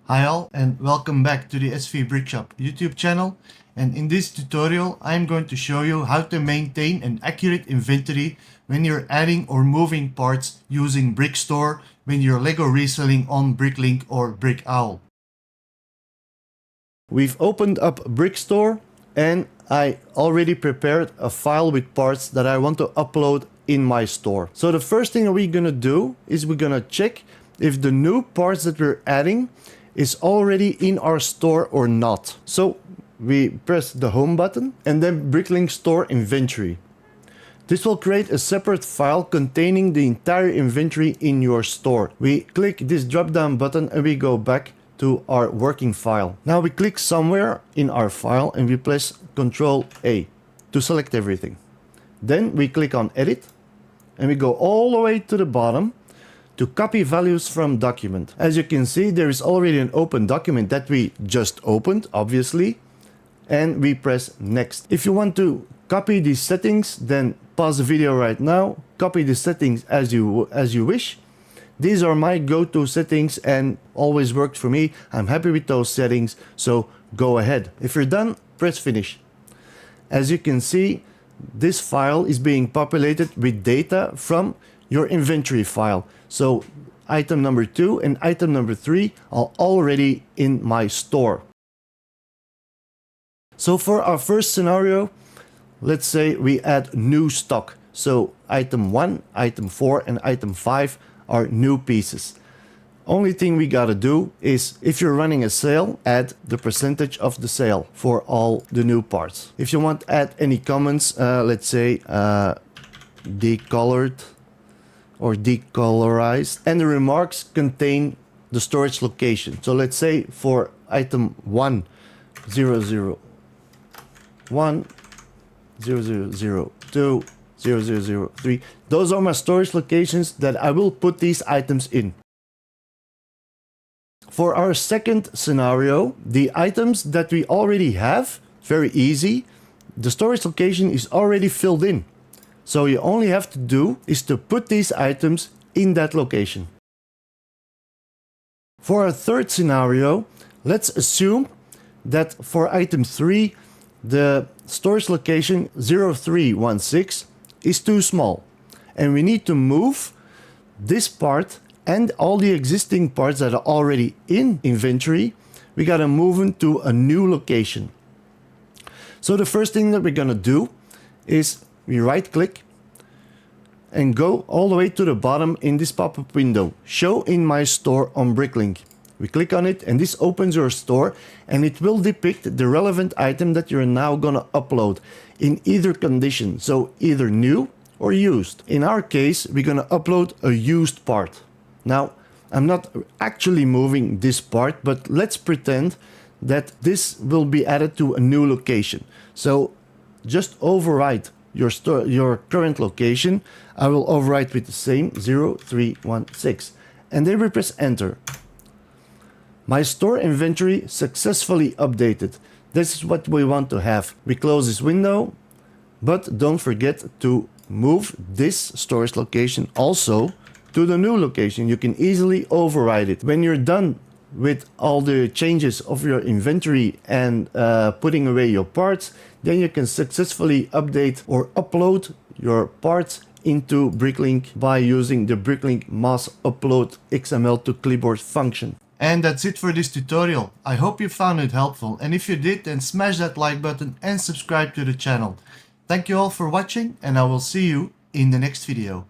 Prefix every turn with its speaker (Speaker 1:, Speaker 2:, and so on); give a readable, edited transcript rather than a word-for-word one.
Speaker 1: Hi all and welcome back to the SV Brickshop YouTube channel, and in this tutorial I'm going to show you how to maintain an accurate inventory when you're adding or moving parts using BrickStore when you're Lego reselling on BrickLink or BrickOwl. We've opened up BrickStore and I already prepared a file with parts that I want to upload in my store. So the first thing we're gonna do is we're gonna check if the new parts that we're adding is already in our store or not. So we press the home button and then BrickLink store inventory. This will create a separate file containing the entire inventory in your store. We click this drop down button and we go back to our working file. Now we click somewhere in our file and we press Ctrl A to select everything. Then we click on edit and we go all the way to the bottom to copy values from document. As you can see, there is already an open document that we just opened, obviously, and we press next. If you want to copy these settings, then pause the video right now, copy the settings as you wish. These are my go-to settings and always worked for me. I'm happy with those settings, so go ahead. If you're done, press finish. As you can see, this file is being populated with data from your inventory file. So item number 2 and item number 3 are already in my store. So for our first scenario, let's say we add new stock. So item 1, item 4 and item 5 are new pieces. Only thing we gotta do is, if you're running a sale, add the percentage of the sale for all the new parts. If you want to add any comments, let's say decolored or decolorized, and the remarks contain the storage location. So let's say for item 1, 001, 0002, 0003, those are my storage locations that I will put these items in. For our second scenario, the items that we already have, very easy, the storage location is already filled in. So you only have to do is to put these items in that location. For our third scenario, let's assume that for item 3, the storage location 0316 is too small. And we need to move this part and all the existing parts that are already in inventory. We gotta move them to a new location. So the first thing that we're gonna do is we right click and go all the way to the bottom in this pop-up window, show in my store on BrickLink. We click on it and this opens your store and it will depict the relevant item that you're now gonna upload in either condition, so either new or used. In our case, we're gonna upload a used part. Now, I'm not actually moving this part, but let's pretend that this will be added to a new location. So just override your current location. I will override with the same 0316 and then we press enter. My store inventory successfully updated. This is what we want to have. We close this window, but don't forget to move this storage location also to the new location. You can easily override it. When you're done with all the changes of your inventory and putting away your parts, then you can successfully update or upload your parts into BrickLink by using the BrickLink mass upload XML to clipboard function. And that's it for this tutorial. I hope you found it helpful, and if you did, then smash that like button and subscribe to the channel. Thank you all for watching, and I will see you in the next video.